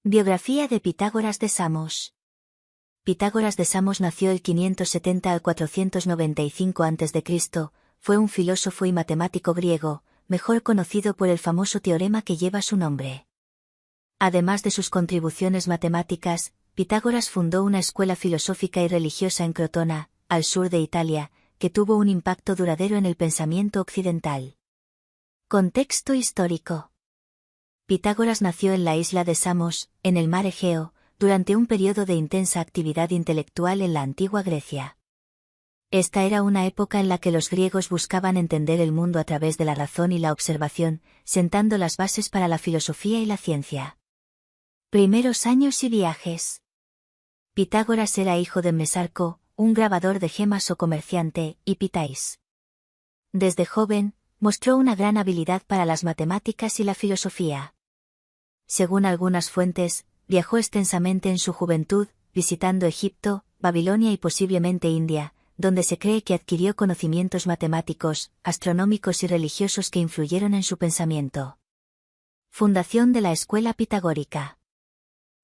Biografía de Pitágoras de Samos. Pitágoras de Samos nació el 570 al 495 a.C., fue un filósofo y matemático griego, mejor conocido por el famoso teorema que lleva su nombre. Además de sus contribuciones matemáticas, Pitágoras fundó una escuela filosófica y religiosa en Crotona, al sur de Italia, que tuvo un impacto duradero en el pensamiento occidental. Contexto histórico. Pitágoras nació en la isla de Samos, en el mar Egeo, durante un periodo de intensa actividad intelectual en la antigua Grecia. Esta era una época en la que los griegos buscaban entender el mundo a través de la razón y la observación, sentando las bases para la filosofía y la ciencia. Primeros años y viajes. Pitágoras era hijo de Mesarco, un grabador de gemas o comerciante, y Pitais. Desde joven, mostró una gran habilidad para las matemáticas y la filosofía. Según algunas fuentes, viajó extensamente en su juventud, visitando Egipto, Babilonia y posiblemente India, donde se cree que adquirió conocimientos matemáticos, astronómicos y religiosos que influyeron en su pensamiento. Fundación de la Escuela Pitagórica.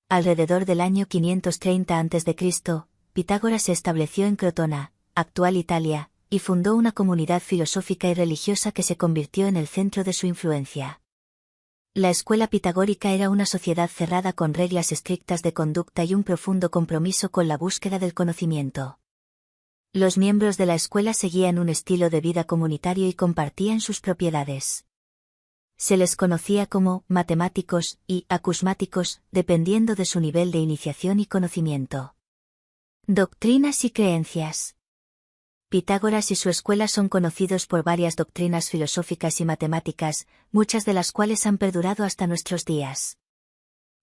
Alrededor del año 530 a.C., Pitágoras se estableció en Crotona, actual Italia, y fundó una comunidad filosófica y religiosa que se convirtió en el centro de su influencia. La escuela pitagórica era una sociedad cerrada con reglas estrictas de conducta y un profundo compromiso con la búsqueda del conocimiento. Los miembros de la escuela seguían un estilo de vida comunitario y compartían sus propiedades. Se les conocía como matemáticos y acusmáticos, dependiendo de su nivel de iniciación y conocimiento. Doctrinas y creencias. Pitágoras y su escuela son conocidos por varias doctrinas filosóficas y matemáticas, muchas de las cuales han perdurado hasta nuestros días.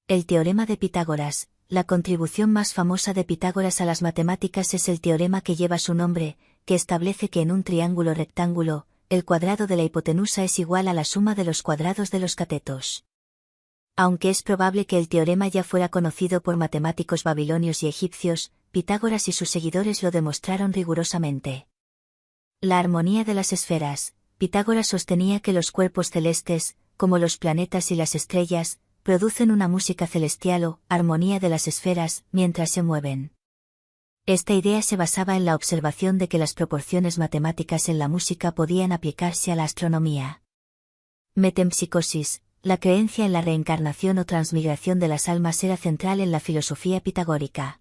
El teorema de Pitágoras. La contribución más famosa de Pitágoras a las matemáticas es el teorema que lleva su nombre, que establece que en un triángulo rectángulo, el cuadrado de la hipotenusa es igual a la suma de los cuadrados de los catetos. Aunque es probable que el teorema ya fuera conocido por matemáticos babilonios y egipcios, Pitágoras y sus seguidores lo demostraron rigurosamente. La armonía de las esferas. Pitágoras sostenía que los cuerpos celestes, como los planetas y las estrellas, producen una música celestial o armonía de las esferas mientras se mueven. Esta idea se basaba en la observación de que las proporciones matemáticas en la música podían aplicarse a la astronomía. Metempsicosis. La creencia en la reencarnación o transmigración de las almas era central en la filosofía pitagórica.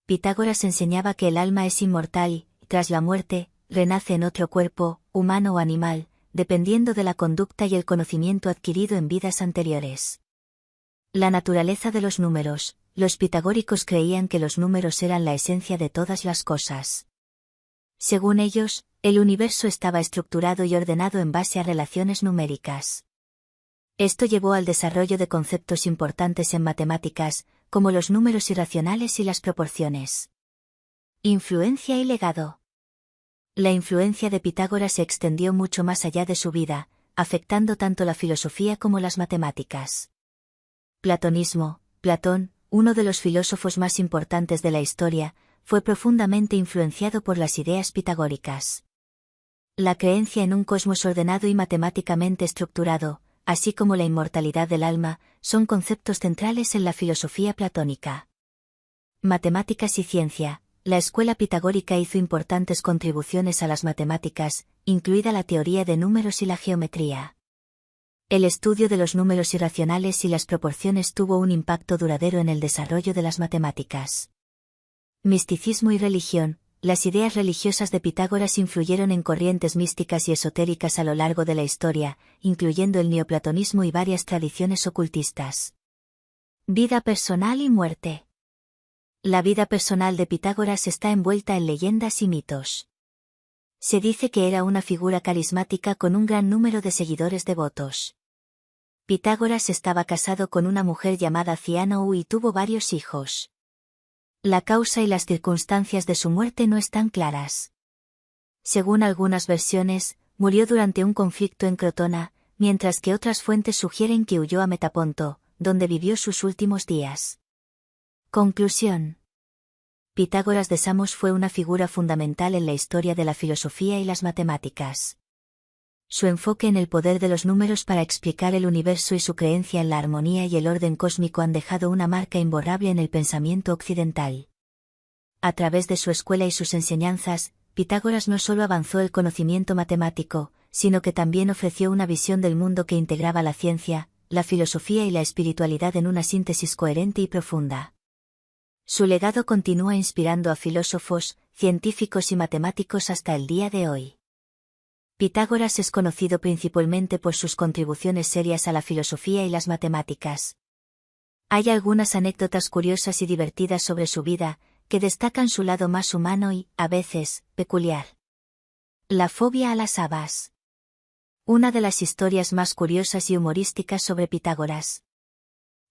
Pitágoras enseñaba que el alma es inmortal y, tras la muerte, renace en otro cuerpo, humano o animal, dependiendo de la conducta y el conocimiento adquirido en vidas anteriores. La naturaleza de los números. Los pitagóricos creían que los números eran la esencia de todas las cosas. Según ellos, el universo estaba estructurado y ordenado en base a relaciones numéricas. Esto llevó al desarrollo de conceptos importantes en matemáticas, como los números irracionales y las proporciones. Influencia y legado. La influencia de Pitágoras se extendió mucho más allá de su vida, afectando tanto la filosofía como las matemáticas. Platonismo. Platón, uno de los filósofos más importantes de la historia, fue profundamente influenciado por las ideas pitagóricas. La creencia en un cosmos ordenado y matemáticamente estructurado, así como la inmortalidad del alma, son conceptos centrales en la filosofía platónica. Matemáticas y ciencia. La escuela pitagórica hizo importantes contribuciones a las matemáticas, incluida la teoría de números y la geometría. El estudio de los números irracionales y las proporciones tuvo un impacto duradero en el desarrollo de las matemáticas. Misticismo y religión. Las ideas religiosas de Pitágoras influyeron en corrientes místicas y esotéricas a lo largo de la historia, incluyendo el neoplatonismo y varias tradiciones ocultistas. Vida personal y muerte. La vida personal de Pitágoras está envuelta en leyendas y mitos. Se dice que era una figura carismática con un gran número de seguidores devotos. Pitágoras estaba casado con una mujer llamada Ciano y tuvo varios hijos. La causa y las circunstancias de su muerte no están claras. Según algunas versiones, murió durante un conflicto en Crotona, mientras que otras fuentes sugieren que huyó a Metaponto, donde vivió sus últimos días. Conclusión. Pitágoras de Samos fue una figura fundamental en la historia de la filosofía y las matemáticas. su enfoque en el poder de los números para explicar el universo y su creencia en la armonía y el orden cósmico han dejado una marca imborrable en el pensamiento occidental. A través de su escuela y sus enseñanzas, Pitágoras no solo avanzó el conocimiento matemático, sino que también ofreció una visión del mundo que integraba la ciencia, la filosofía y la espiritualidad en una síntesis coherente y profunda. Su legado continúa inspirando a filósofos, científicos y matemáticos hasta el día de hoy. Pitágoras es conocido principalmente por sus contribuciones serias a la filosofía y las matemáticas. Hay algunas anécdotas curiosas y divertidas sobre su vida, que destacan su lado más humano y, a veces, peculiar. La fobia a las habas. Una de las historias más curiosas y humorísticas sobre Pitágoras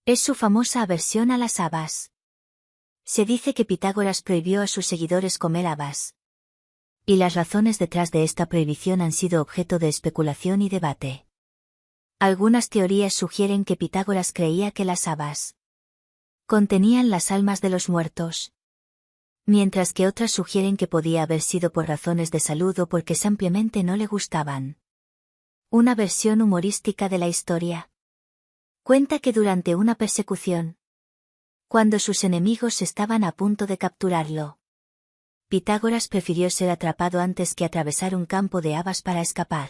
es su famosa aversión a las habas. Se dice que Pitágoras prohibió a sus seguidores comer habas. Y las razones detrás de esta prohibición han sido objeto de especulación y debate. Algunas teorías sugieren que Pitágoras creía que las habas contenían las almas de los muertos, mientras que otras sugieren que podía haber sido por razones de salud o porque simplemente no le gustaban. Una versión humorística de la historia cuenta que durante una persecución, cuando sus enemigos estaban a punto de capturarlo, Pitágoras prefirió ser atrapado antes que atravesar un campo de habas para escapar.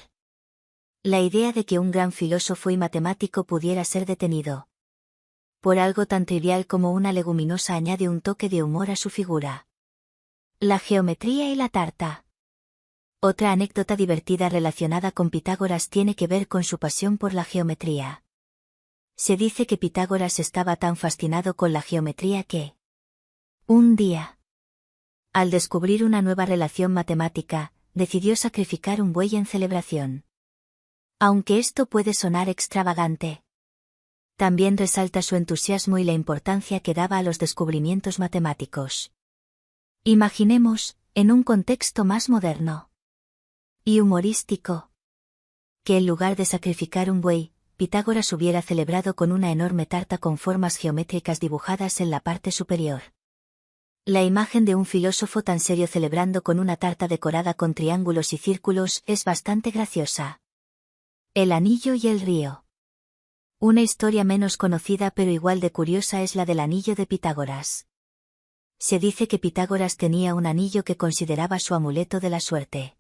La idea de que un gran filósofo y matemático pudiera ser detenido por algo tan trivial como una leguminosa añade un toque de humor a su figura. La geometría y la tarta. Otra anécdota divertida relacionada con Pitágoras tiene que ver con su pasión por la geometría. Se dice que Pitágoras estaba tan fascinado con la geometría que, un día, al descubrir una nueva relación matemática, decidió sacrificar un buey en celebración. Aunque esto puede sonar extravagante, también resalta su entusiasmo y la importancia que daba a los descubrimientos matemáticos. Imaginemos, en un contexto más moderno y humorístico, que en lugar de sacrificar un buey, Pitágoras hubiera celebrado con una enorme tarta con formas geométricas dibujadas en la parte superior. La imagen de un filósofo tan serio celebrando con una tarta decorada con triángulos y círculos es bastante graciosa. El anillo y el río. Una historia menos conocida pero igual de curiosa es la del anillo de Pitágoras. Se dice que Pitágoras tenía un anillo que consideraba su amuleto de la suerte.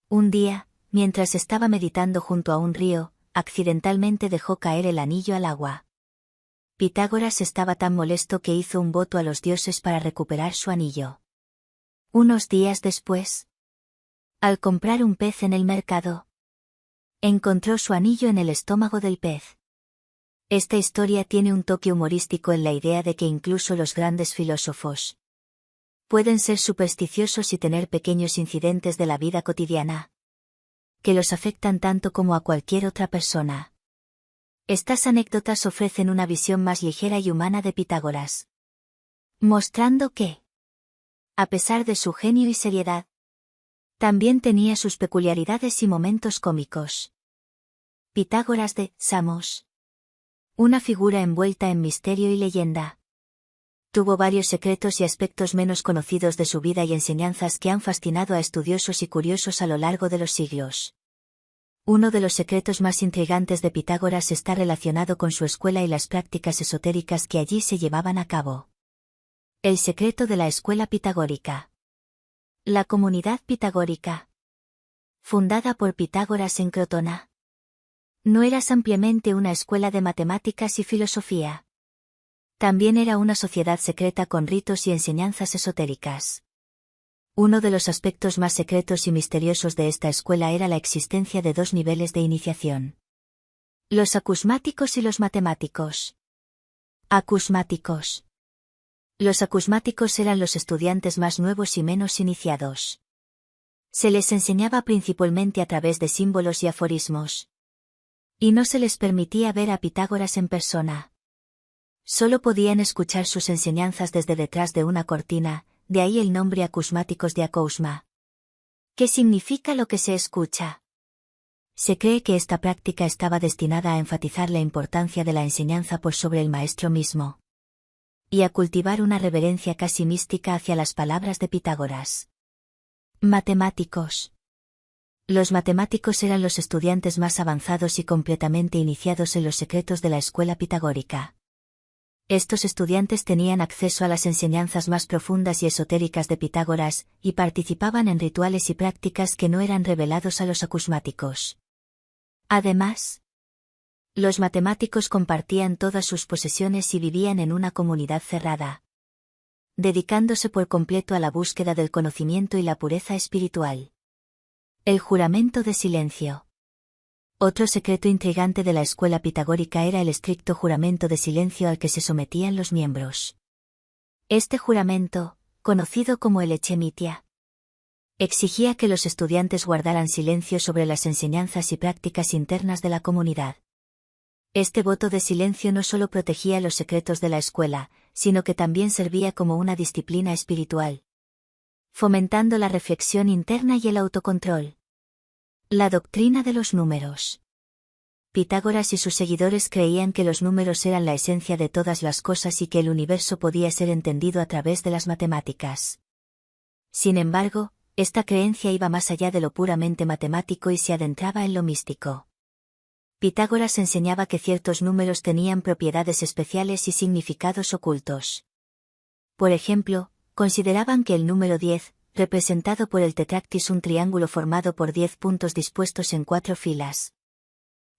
Un día, mientras estaba meditando junto a un río, accidentalmente dejó caer el anillo al agua. Pitágoras estaba tan molesto que hizo un voto a los dioses para recuperar su anillo. Unos días después, al comprar un pez en el mercado, encontró su anillo en el estómago del pez. Esta historia tiene un toque humorístico en la idea de que incluso los grandes filósofos pueden ser supersticiosos y tener pequeños incidentes de la vida cotidiana que los afectan tanto como a cualquier otra persona. Estas anécdotas ofrecen una visión más ligera y humana de Pitágoras, mostrando que, a pesar de su genio y seriedad, también tenía sus peculiaridades y momentos cómicos. Pitágoras de Samos. Una figura envuelta en misterio y leyenda. Tuvo varios secretos y aspectos menos conocidos de su vida y enseñanzas que han fascinado a estudiosos y curiosos a lo largo de los siglos. Uno de los secretos más intrigantes de Pitágoras está relacionado con su escuela y las prácticas esotéricas que allí se llevaban a cabo. El secreto de la escuela pitagórica. La comunidad pitagórica, fundada por Pitágoras en Crotona, no era simplemente una escuela de matemáticas y filosofía. También era una sociedad secreta con ritos y enseñanzas esotéricas. Uno de los aspectos más secretos y misteriosos de esta escuela era la existencia de dos niveles de iniciación: los acusmáticos y los matemáticos. Acusmáticos. Los acusmáticos eran los estudiantes más nuevos y menos iniciados. Se les enseñaba principalmente a través de símbolos y aforismos, y no se les permitía ver a Pitágoras en persona. Solo podían escuchar sus enseñanzas desde detrás de una cortina. De ahí el nombre acusmáticos de acousma. ¿Qué significa lo que se escucha? Se cree que esta práctica estaba destinada a enfatizar la importancia de la enseñanza por sobre el maestro mismo, y a cultivar una reverencia casi mística hacia las palabras de Pitágoras. Matemáticos. Los matemáticos eran los estudiantes más avanzados y completamente iniciados en los secretos de la escuela pitagórica. Estos estudiantes tenían acceso a las enseñanzas más profundas y esotéricas de Pitágoras, y participaban en rituales y prácticas que no eran revelados a los acusmáticos. Además, los matemáticos compartían todas sus posesiones y vivían en una comunidad cerrada, dedicándose por completo a la búsqueda del conocimiento y la pureza espiritual. El juramento de silencio. Otro secreto intrigante de la escuela pitagórica era el estricto juramento de silencio al que se sometían los miembros. Este juramento, conocido como el echemitia, exigía que los estudiantes guardaran silencio sobre las enseñanzas y prácticas internas de la comunidad. Este voto de silencio no solo protegía los secretos de la escuela, sino que también servía como una disciplina espiritual, fomentando la reflexión interna y el autocontrol. La doctrina de los números. Pitágoras y sus seguidores creían que los números eran la esencia de todas las cosas y que el universo podía ser entendido a través de las matemáticas. Sin embargo, esta creencia iba más allá de lo puramente matemático y se adentraba en lo místico. Pitágoras enseñaba que ciertos números tenían propiedades especiales y significados ocultos. Por ejemplo, consideraban que el número 10, representado por el tetráctis, un triángulo formado por 10 puntos dispuestos en 4 filas,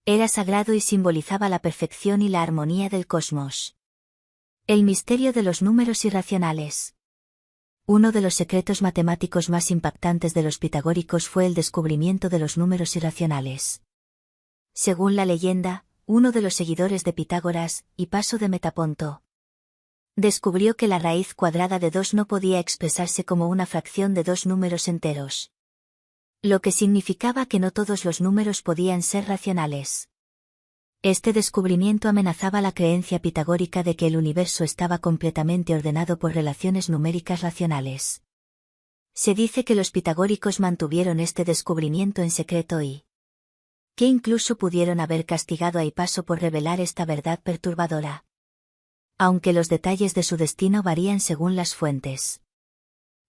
era sagrado y simbolizaba la perfección y la armonía del cosmos. El misterio de los números irracionales. Uno de los secretos matemáticos más impactantes de los pitagóricos fue el descubrimiento de los números irracionales. Según la leyenda, uno de los seguidores de Pitágoras, Hipaso de Metaponto, descubrió que la raíz cuadrada de 2 no podía expresarse como una fracción de 2 números enteros, lo que significaba que no todos los números podían ser racionales. Este descubrimiento amenazaba la creencia pitagórica de que el universo estaba completamente ordenado por relaciones numéricas racionales. Se dice que los pitagóricos mantuvieron este descubrimiento en secreto y que incluso pudieron haber castigado a Hipaso por revelar esta verdad perturbadora, aunque los detalles de su destino varían según las fuentes.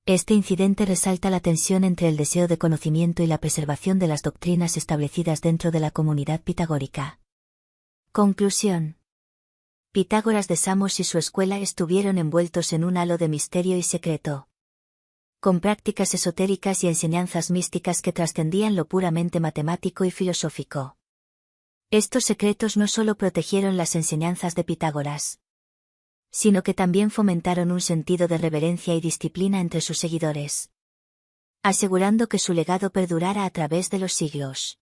Este incidente resalta la tensión entre el deseo de conocimiento y la preservación de las doctrinas establecidas dentro de la comunidad pitagórica. Conclusión. Pitágoras de Samos y su escuela estuvieron envueltos en un halo de misterio y secreto, con prácticas esotéricas y enseñanzas místicas que trascendían lo puramente matemático y filosófico. Estos secretos no solo protegieron las enseñanzas de Pitágoras, sino que también fomentaron un sentido de reverencia y disciplina entre sus seguidores, asegurando que su legado perdurara a través de los siglos.